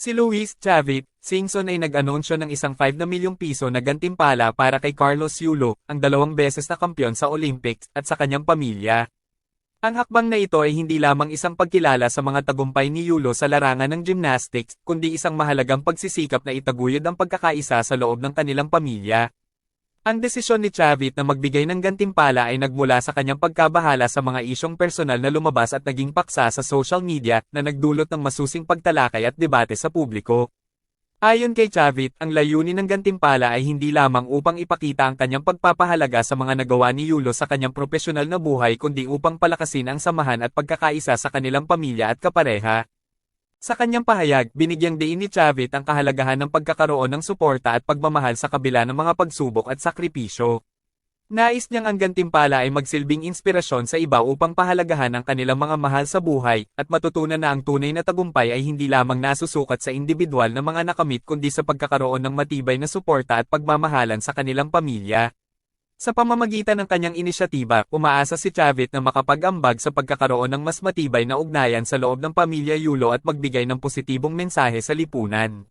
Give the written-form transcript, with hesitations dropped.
Si Luis Chavit Singson ay nag-anunsyo ng isang 5 na milyong piso na gantimpala para kay Carlos Yulo, ang 2 beses na kampiyon sa Olympics, at sa kanyang pamilya. Ang hakbang na ito ay hindi lamang isang pagkilala sa mga tagumpay ni Yulo sa larangan ng gymnastics, kundi isang mahalagang pagsisikap na itaguyod ang pagkakaisa sa loob ng kanilang pamilya. Ang desisyon ni Chavit na magbigay ng gantimpala ay nagmula sa kanyang pagkabahala sa mga isyong personal na lumabas at naging paksa sa social media na nagdulot ng masusing pagtalakay at debate sa publiko. Ayon kay Chavit, ang layunin ng gantimpala ay hindi lamang upang ipakita ang kanyang pagpapahalaga sa mga nagawa ni Yulo sa kanyang propesyonal na buhay kundi upang palakasin ang samahan at pagkakaisa sa kanilang pamilya at kapareha. Sa kanyang pahayag, binigyang diin ni Chavit ang kahalagahan ng pagkakaroon ng suporta at pagmamahal sa kabila ng mga pagsubok at sakripisyo. Nais niyang ang gantimpala ay magsilbing inspirasyon sa iba upang pahalagahan ang kanilang mga mahal sa buhay, at matutunan na ang tunay na tagumpay ay hindi lamang nasusukat sa individual na mga nakamit kundi sa pagkakaroon ng matibay na suporta at pagmamahalan sa kanilang pamilya. Sa pamamagitan ng kanyang inisyatiba, umaasa si Chavit na makapag-ambag sa pagkakaroon ng mas matibay na ugnayan sa loob ng pamilya Yulo at magbigay ng positibong mensahe sa lipunan.